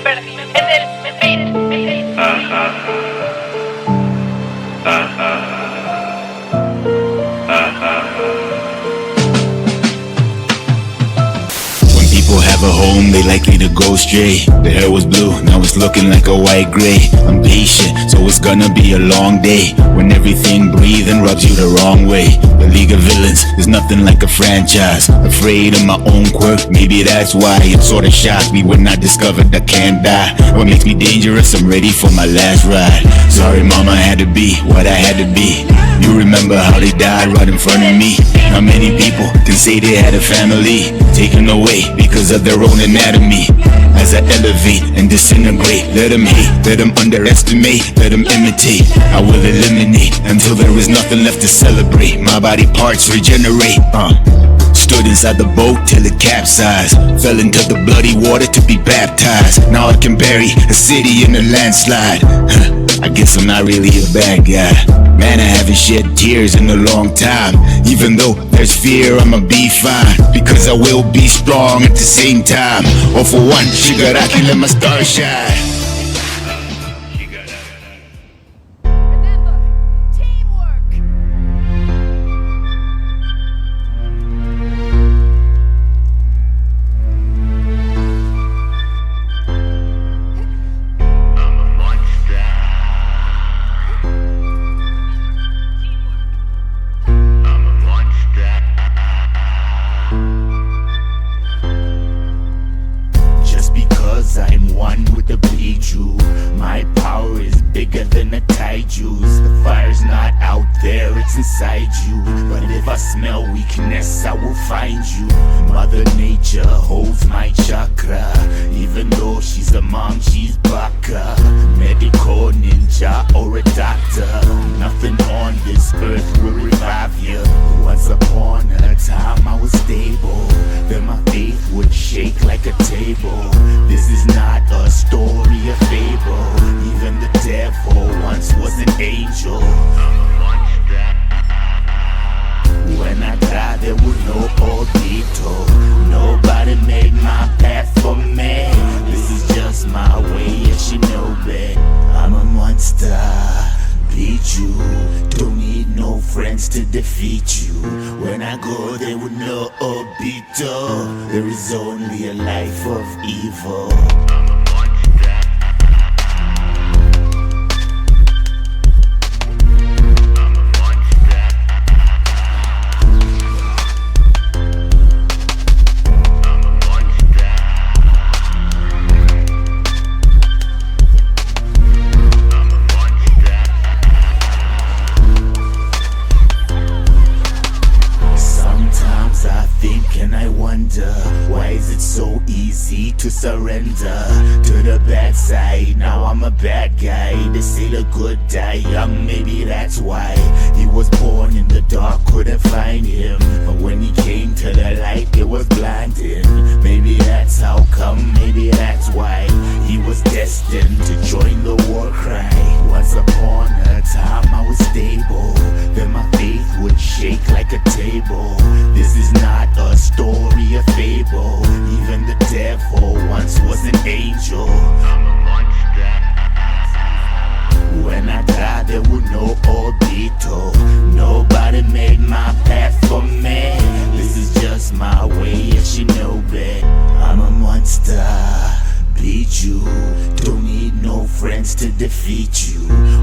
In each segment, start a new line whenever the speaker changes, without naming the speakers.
perdí en el beat.
When people have a home, they likely to go stray. The hair was blue, now it's looking like a white gray. I'm patient, so it's gonna be a long day when everything breathes and rubs you the wrong way. The League of Villains is nothing like a franchise. Afraid of my own quirk, maybe that's why it sorta shocked me when I discovered I can't die. What makes me dangerous, I'm ready for my last ride. Sorry mama, I had to be what I had to be. You remember how they died right in front of me. How many people can say they had a family taken away because of their own anatomy? As I elevate and disintegrate, let them hate, let them underestimate, let them imitate. I will eliminate until there is nothing left to celebrate. My body parts regenerate. Stood inside the boat till it capsized. Fell into the bloody water to be baptized. Now I can bury a city in a landslide. I guess I'm not really a bad guy. Man, I haven't shed tears in a long time. Even though there's fear, I'ma be fine, because I will be strong at the same time. All for one, Shigaraki, let my star shine.
Remember, teamwork.
Just because I'm one with the Biju, my power is bigger than the Taiju's. The fire's not out there, it's inside you. But if I smell weakness, I will find you. Mother Nature holds my chakra. Even though she's a mom, she's baka. Medical ninja or a doctor. Nothing on this earth will revive you. Once upon a time I was stable, then my faith would shake like a table. This is not a story, a fable. Even the devil once was an angel. When I die there was no boruto. Nobody made my path for me. This is just my way of shinobi. I'm a monster, beat you. Don't need no friends to defeat you. When I go there with no obito. There is only a life of evil. I think and I wonder, why is it so easy to surrender to the bad side? Now I'm a bad guy. They say the good die young, maybe that's why. He was born in the dark, couldn't find him, but when he came to the light it was blinding. Maybe that's how come, maybe that's why he was destined to join the war cry. Once upon a time I was stable, then my faith would shake like a table. This is not a story, a fable. Even the devil once was an angel. When I died there was no obito. Nobody made my path for me. This is just my way of shinobi. I'm a monster, beat you. Don't need no friends to defeat you.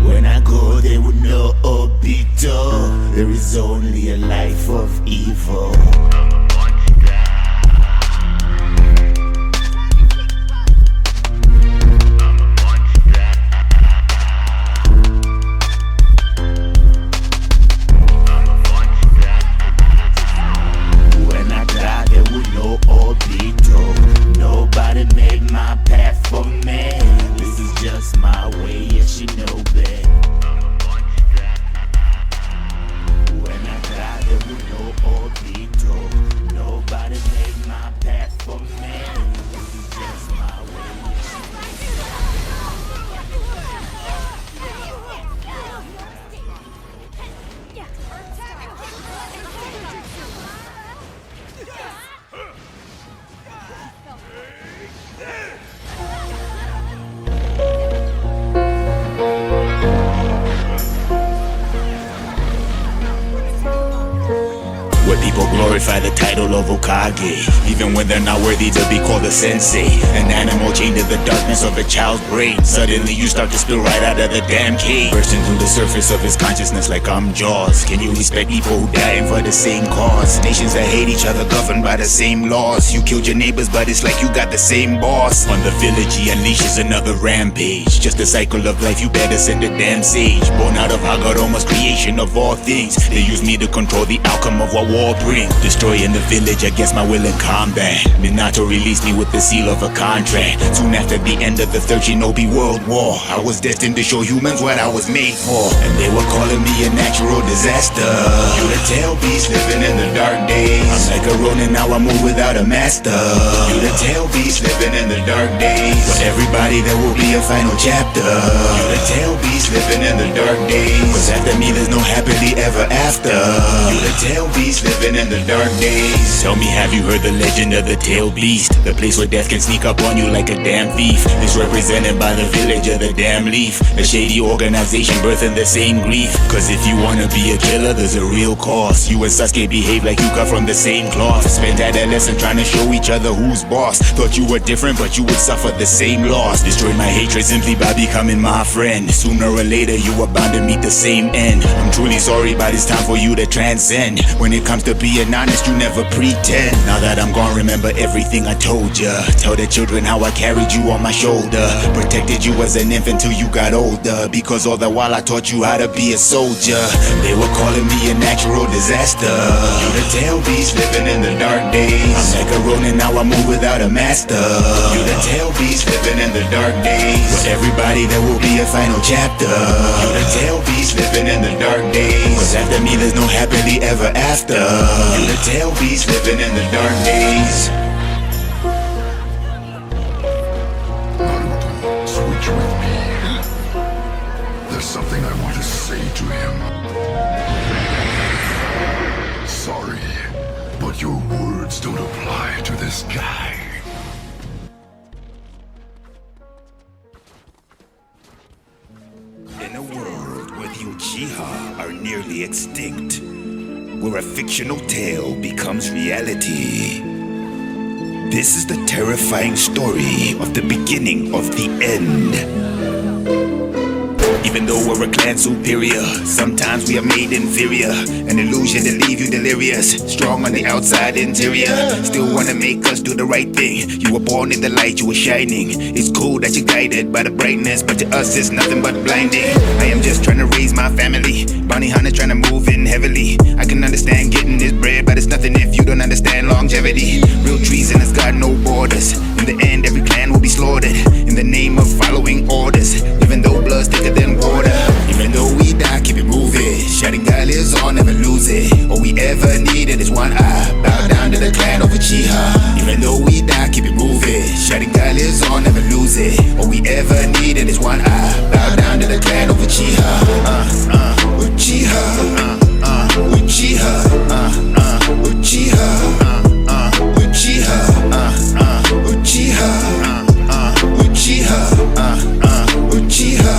When I go there with no obito. There is only a life of evil. When I die there was no obito. Nobody made my path for me. This is just my way of shinobi. When I die there was no obito. or glorify the title of Hokage, even when they're not worthy to be called a sensei. An animal chained to the darkness of a child's brain. Suddenly you start to spill right out of the damn cave, bursting through the surface of his consciousness like I'm Jaws. Can you respect people who dying for the same cause? Nations that hate each other governed by the same laws. You killed your neighbors, but it's like you got the same boss. On the village he unleashes another rampage. Just a cycle of life, you better send a damn sage. Born out of Hagoroma's creation of all things. They use me to control the outcome of what war brings. Destroying the village against my will in combat. Minato released me with the seal of a contract. Soon after the end of the third shinobi world war, I was destined to show humans what I was made for. And they were calling me a natural disaster. You the tail beast living in the dark days. I'm like a ronin, now I move without a master. You the tail beast living in the dark days. For everybody there will be a final chapter. You the tail beast living in the dark days. Cause after me there's no happily ever after. You the tail beast living in the dark days. Tell me, have you heard the legend of the tail beast? The place where death can sneak up on you like a damn thief. It's represented by the village of the damn leaf. A shady organization birthing the same grief. Cause if you wanna be a killer there's a real cost. You and Sasuke behave like you cut from the same cloth. Spent adolescence trying to show each other who's boss. Thought you were different but you would suffer the same loss. Destroyed my hatred simply by becoming my friend. Sooner or later you are bound to meet the same end. I'm truly sorry but it's time for you to transcend. When it comes to being honest you never pretend. Now that I'm gone remember everything I told ya. Tell the children how I carried you on my shoulder. Protected you as an infant till you got older. Because all the while I taught you how to be a soldier. They were calling me a natural disaster. You the tail beast living in the dark days. I'm like a ronin, now I move without a master. You the tail beast living in the dark days. For everybody there will be a final chapter. You the tail beast living in the dark days. Cause after me there's no happily ever after. You the tail beast living in the dark days.
Naruto, switch with me. There's something I want to say to him. Sorry, but your words don't apply to this guy.
In a world where the Uchiha are nearly extinct, where a fictional tale becomes reality, this is the terrifying story of the beginning of the end. Even though we're a clan superior, sometimes we are made inferior. An illusion to leave you delirious. Strong on the outside interior, still wanna make us do the right thing. You were born in the light, you were shining. It's cool that you're guided by the brightness, but to us it's nothing but blinding. I am just trying to raise my family. Bounty hunter trying to move in heavily. I can understand getting this bread, but it's nothing if you don't understand longevity. Real treason has got no borders. In the end every clan will be slaughtered in the name of following orders. Even though blood's thicker than water, even though we die, keep it moving. Shouting God lives on, never lose it. All we ever needed is one eye. Bow down to the clan of Uchiha. Even though we die, keep it moving. Shouting God lives on, never lose it. All we ever needed is one eye. Bow down to the clan of Uchiha. Uchiha. Uchiha. Uchiha. Uchiha. Uchiha.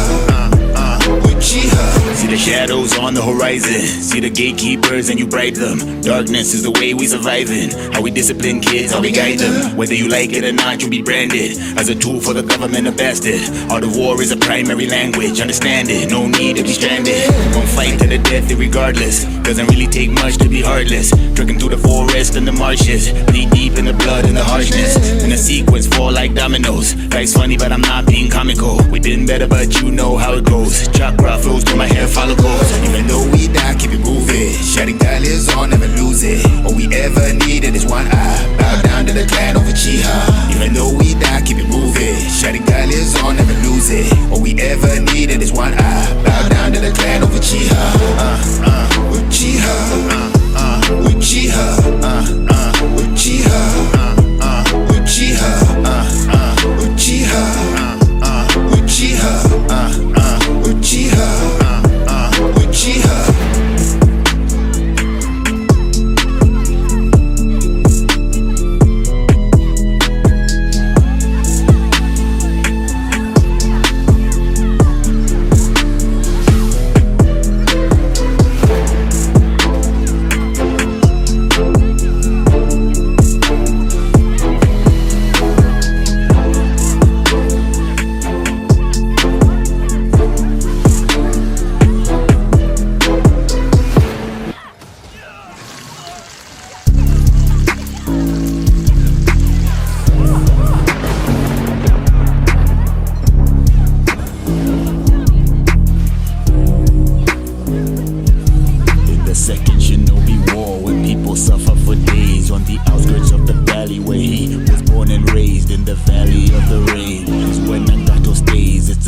Uchiha. See the shadows on the horizon. See the gatekeepers and you bribe them. Darkness is the way we surviving. How we discipline kids, how we guide them. Whether you like it or not, you'll be branded as a tool for the government, a bastard. Art of war is a primary language. Understand it, no need to be stranded. Won't fight to the death regardless. Doesn't really take much to be heartless. Trekking through the forest and the marshes. Bleed deep in the blood and the harshness. In the sequence fall like dominoes. Life's funny but I'm not being comical. We've been better but you know how it goes. Chakra flows through my hair follicles. Even though we die, keep it moving. Shouting God lives on, never lose it. All we ever needed is one eye. Bow down to the clan of Uchiha. Even though we die, keep it moving. Shouting God lives on, never lose it. All we ever needed is one eye. Bow down to the clan of Uchiha. Uchiha. Uchiha. Uchiha. Uchiha.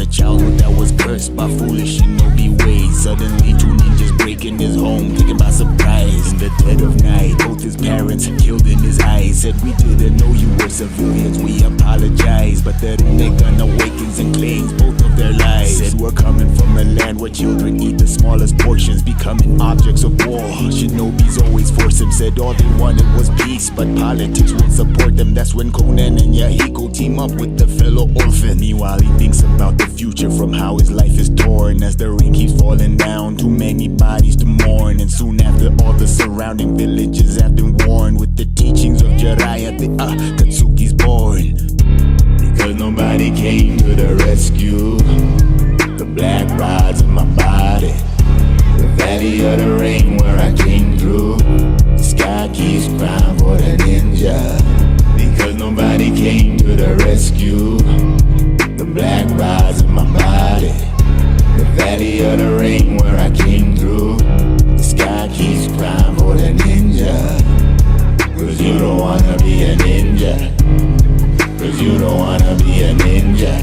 a childhood that was cursed by foolish shinobi ways. Suddenly 2 ninjas breaking his home, taken by surprise. In the dead of night, both his parents killed in his eyes. Said we didn't know you were civilians, we apologize. But then their gun awakens and claims both of their lives. Said we're coming from a land where children eat the smallest portions, becoming objects of war. Shinobis always force him, said all they wanted was peace, but politics won't support them. That's when Conan and Yahiko team up with the fellow orphan. Meanwhile he thinks about the future from how his life is torn. As the rain keeps falling down, too many bodies to mourn. And soon after, all the surrounding villages have been warned. With the teachings of Jiraiya, the Katsuki's born. Because nobody came to the rescue. The black rods in my body, the valley of the rain where I came through. The sky keeps crying for the ninja. Because nobody came to the rescue. The black rods in my body, the valley of the rain where I came through. The sky keeps crying for the ninja. Cause you don't wanna be a ninja. Cause you don't wanna be a ninja.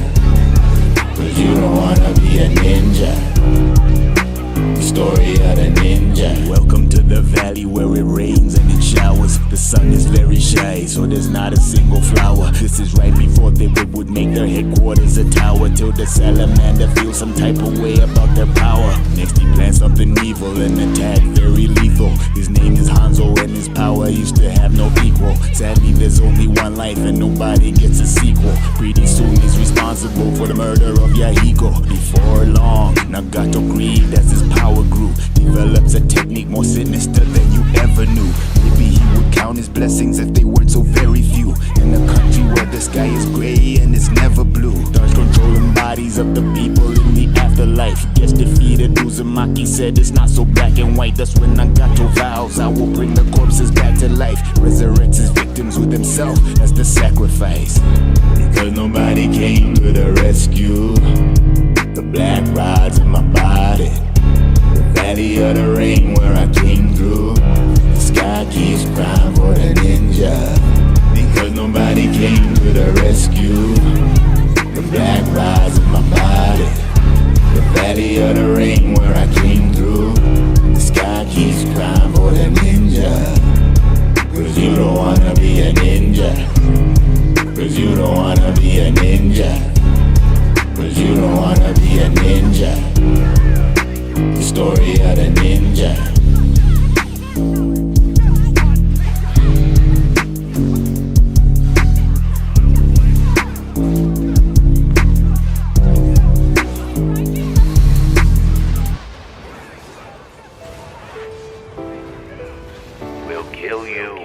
Cause you don't wanna be a ninja. The story of the ninja. Welcome to the valley where it rains and it showers. The sun is very shy, so there's not a single flower. This is right before they would make their headquarters a tower. Till the salamander feels some type of way about their power. Next he plans something evil, an attack very lethal. His name is Hanzo and his power used to have no equal. Sadly there's only one life and nobody gets a sequel. Pretty soon he's responsible for the murder of Yahiko. Before long, Nagato greed as his power grew. Develops a technique more sinister than you ever knew. Maybe he would count his blessings if they weren't so very few. In a country where the sky is gray and it's never blue. Starts controlling bodies of the people in the afterlife. Gets defeated, Uzumaki said it's not so black and white. That's when Nagato vows I will bring the corpses back to life. Resurrects his victims with himself as the sacrifice. Because nobody came to the rescue. The black rods in my body, the valley of the rain where I came through. The sky keeps crying for the ninja. Because nobody came to the rescue. The black rods in my body, the valley of the rain where I came through. The sky keeps crying for the ninja. Cause you don't wanna be a ninja. Cause you don't wanna be a ninja. Cause you don't wanna be a ninja. The story of the ninja.
We'll kill you.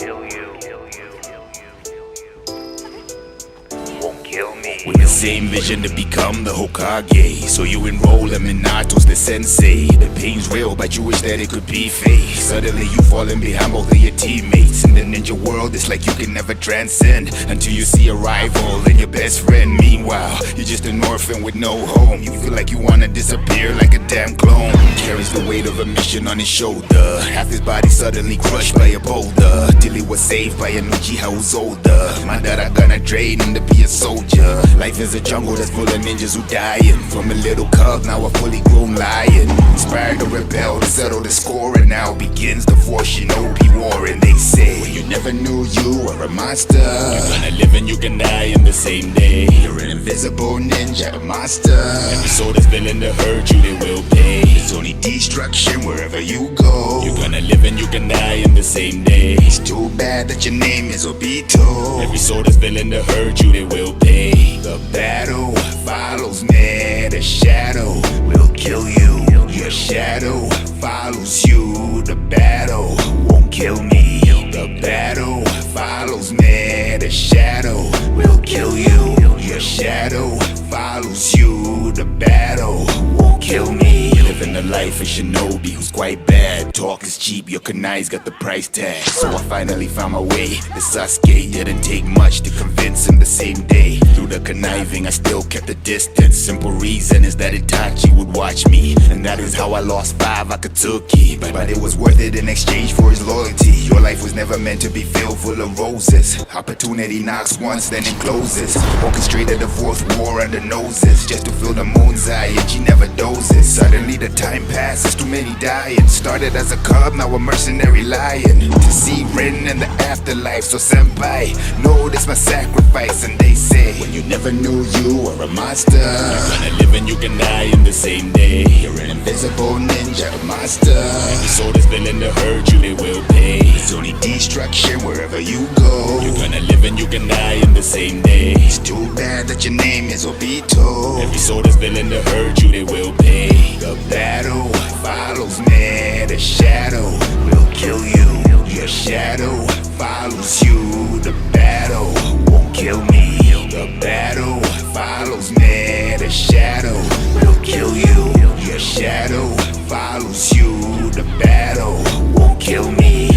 Won't kill me.
With the same vision to become the Hokage, so you enroll in Minato's the sensei. The pain's real, but you wish that it could be fake. Suddenly you falling behind both of your teammates. In the ninja world, it's like you can never transcend until you see a rival and your best friend. Meanwhile, you're just an orphan with no home. You feel like you wanna disappear like a damn clone. Carries the weight of a mission on his shoulder. Half his body suddenly crushed by a boulder, till he was saved by an Uchiha who's older. Madara gonna train him to be a soldier. Life is a jungle that's full of ninjas who dying. From a little cub, now a fully grown lion. Inspired to rebel, to settle the score. And now begins the fourth shinobi war. And they say, well, you never knew you were a monster. You're gonna live and you can die in the same day. You're an invisible ninja, a monster. Every soul that's willing to hurt you, they will pay. It's only destruction wherever you go. You're gonna live and you can die in the same day. It's too bad that your name is Obito. Every soul that's willing to hurt you, they will pay. The battle follows me, the shadow will kill you. Your shadow follows you. The battle won't kill me. The battle follows me, the shadow will kill you. Your shadow follows you. The battle won't kill me. Living the life of shinobi who's quite bad. Talk is cheap, your kunai's got the price tag. So I finally found my way. The Sasuke didn't take much to convince him the same day. Through through the conniving, I still kept the distance. Simple reason is that Itachi would watch me, and that is how I lost 5 Akatsuki. But it was worth it in exchange for his loyalty. Your life was never meant to be filled full of roses. Opportunity knocks once, then it closes. Orchestrated the 4th war under noses, just to fill the moon's eye, and she never dozes. Suddenly the time passes, too many dying. Started as a cub, now a mercenary lion. To see Rin in the afterlife, so senpai, notice my sacrifice. And they say, when you never knew you were a monster, you're gonna live and you can die in the same day. You're an invisible ninja monster. Every soul that's willing to hurt you, they will pay. It's only destruction wherever you go. You're gonna live and you can die in the same day. It's too bad that your name is Obito. Every soul that's willing to hurt you, they will pay. The battle follows me, the shadow will kill you. Your shadow follows you, the battle won't kill me. The battle follows me, the shadow will kill you. Your shadow follows you, the battle won't kill me.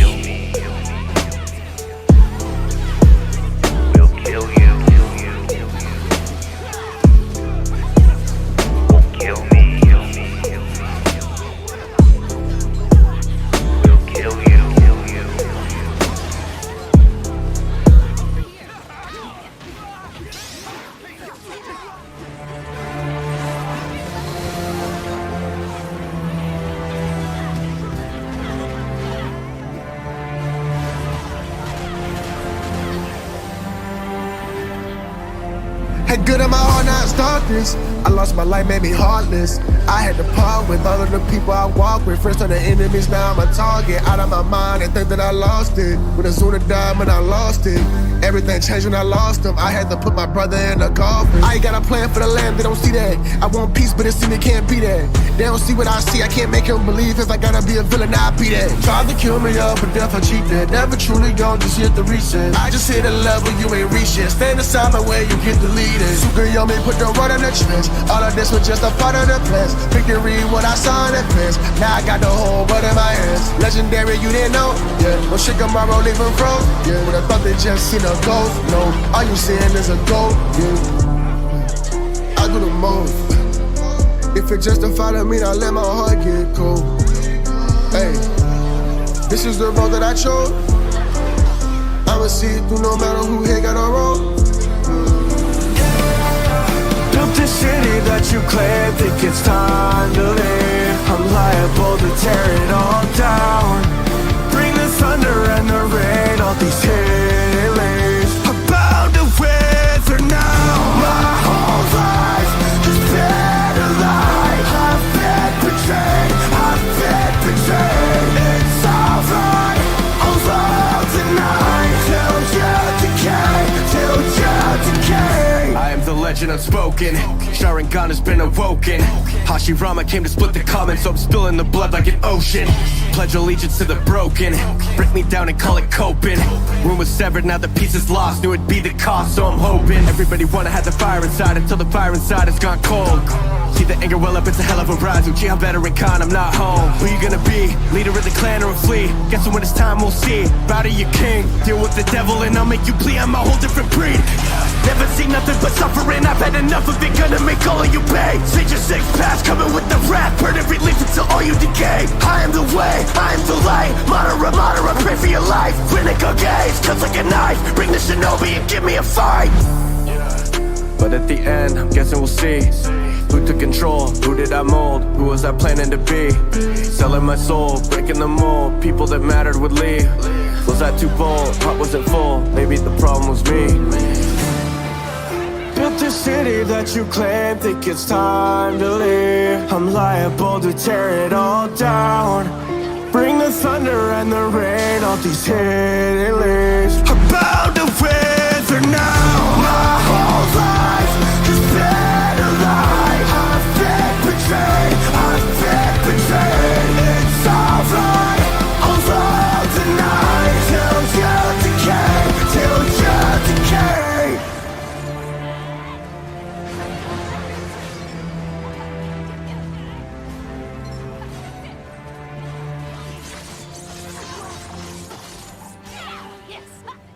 Will kill you. Won't kill me. Will kill you.
Had good in my heart, now it's darkness. I lost my life, made me heartless. I had to part with all of the people I walk with. Friends turn to enemies, now I'm a target. Out of my mind and think that I lost it. When Azuna died, when I lost it. Everything changed when I lost him. I had to put my brother in a coffin. I ain't got a plan for the land, they don't see that. I want peace, but it seems they can't be that. They don't see what I see, I can't make them believe. If I gotta be a villain, I'll be that. Tried to kill me up, but death I cheat that. Never truly gone, just hit the reset. I just hit a level you ain't reached yet. Stand aside my way, you get deleted. Sugayomi put the road in the trench. All of this was just a part of the plans. Pick and read what I saw in the prints. Now I got the whole world in my hands. Legendary, you didn't know? Yeah. No shit tomorrow, leaving froze. Yeah. When I thought they just seen a ghost. No, all you seeing is a goat. Yeah. I do the most. If it justified to me, I let my heart get cold. Hey, this is the road that I chose. I'ma see it through no matter who here got a roll.
Built this city that you claim, think it's time to leave. I'm liable to tear it all down. Bring the thunder and the rain, all these hidden leaves. I'm bound to wither now. My whole life has been a lie. I've been betrayed, I've been betrayed. It's alright, although tonight till you decay, till you decay. I am the legend unspoken. Sharingan has been awoken. Hashirama came to split the common, so I'm spilling the blood like an ocean. Pledge allegiance to the broken. Break me down and call it coping. Room was severed, now the piece is lost. Knew it'd be the cost, so I'm hoping. Everybody wanna have the fire inside until the fire inside has gone cold. See the anger well up, it's a hell of a rise. Uchiha veteran Khan, I'm not home. Who you gonna be? Leader of the clan or a flea? Guessing when it's time we'll see. Bow to your king, deal with the devil and I'll make you bleed. I'm a whole different breed. Never seen nothing but suffering, I've had enough of it. Gonna make all of you pay. Sage your six paths, coming with the wrath. Burn every leaf until all you decay. I am the way, I am the light. Madara, Madara, pray for your life. Rinnegan gaze, cuts like a knife. Bring the shinobi and give me a fight. But at the end, I'm guessing we'll see. Who took control? Who did I mold? Who was I planning to be? Selling my soul, breaking the mold. People that mattered would leave. Was I too bold? Heart wasn't full. Maybe the problem was me. Built this city that you claim, think it's time to leave. I'm liable to tear it all down. Bring the thunder and the rain, all these hidden leaves. I'm bound to wither now. My whole life has been a lie. I've been betrayed, I've been betrayed. It's alright, although tonight till you decay, till you decay.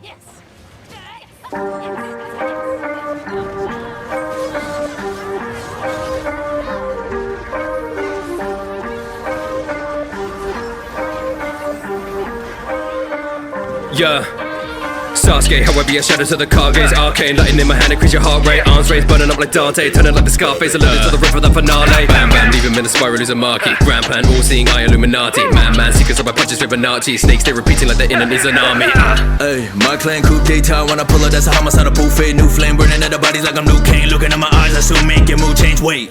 Yes.
Yeah. Sasuke, however, you shadow to the car gaze. Arcane, lighting in my hand, increase your heart rate. Arms raised, burning up like Dante, turning like the Scarface. Alerted to the rip of the finale. Bam, bam, leave him in a spiral, lose a marquee. Grand plan, all seeing eye, Illuminati. Man, seekers of my punches, Fibonacci. Snakes, they repeating like the enemy's an army.
Hey, my clan coupe d'etat. When I pull up, that's a homicide, a buffet. New flame burning at the bodies like I'm New Kane. Looking at my eyes, assume make your mood change. Wait,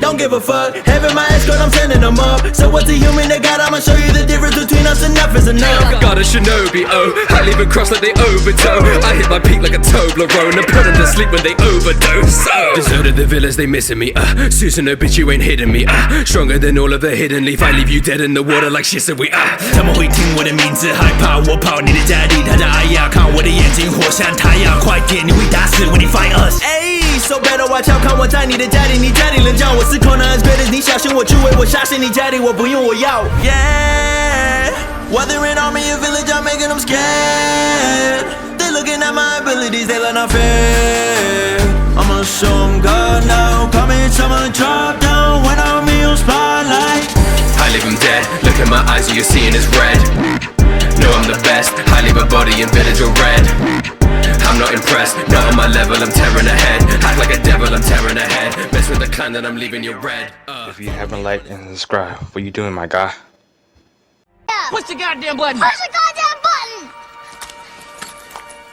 don't give a fuck. Having my escort, I'm sending them up. So what's a human that got? I'ma show you the difference between us. Enough is enough.
Got a shinobi, oh, I leave it cross like they overtow. I hit my peak like a Toblerone and put them to sleep when they overdose. Deserted the villas, they missing me. Susan, no bitch, you ain't hitting me. Stronger than all of the hidden leaf. I leave you dead in the water like shizui.
他们会听我的名字，害怕我跑你的家里，他的爱呀，看我的眼睛，火像太阳，快点，你会打死 when you find us。哎 ，so better watch out，看我在你的家里，你家里人叫我是 Corner as great as 你小心我出位，我杀死你家里，我不用我要。Yeah， whether in army or village, I'm making them scared. They looking at my abilities, they let not fair. I'ma show them God now, coming, someone drop down when I'm in your spotlight.
I leave him dead, look at my eyes, all you're seeing is red. No, I'm the best, I leave a body in village or red. I'm not impressed, not on my level, I'm tearing ahead. Act like a devil, I'm tearing ahead. Mess with the clan, then I'm leaving you red.
If you haven't liked and subscribed, what you doing, my guy?
Push the goddamn button! Push the goddamn button!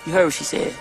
You heard what she said.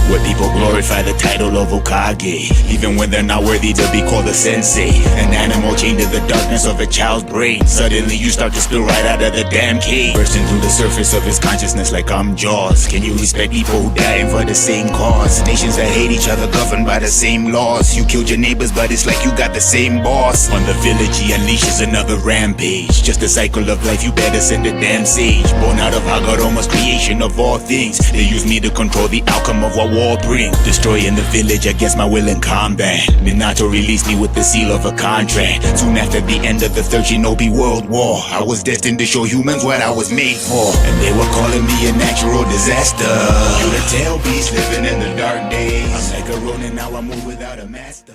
Where people glorify the title of Hokage, even when they're not worthy to be called a sensei. An animal chained to the darkness of a child's brain. Suddenly you start to spill right out of the damn cave, bursting through the surface of his consciousness like I'm Jaws. Can you respect people who dying for the same cause? Nations that hate each other governed by the same laws. You killed your neighbors but it's like you got the same boss. On the village he unleashes another rampage. Just a cycle of life, you better send a damn sage. Born out of Hagoroma's creation of all things. They use me to control the outcome of what war brings. Destroying the village against my will in combat. Minato released me with the seal of a contract. Soon after the end of the Third Shinobi World War, I was destined to show humans what I was made for. And they were calling me a natural disaster. You the tail beast living in the dark days. I'm like a Ronin, now I move without a master.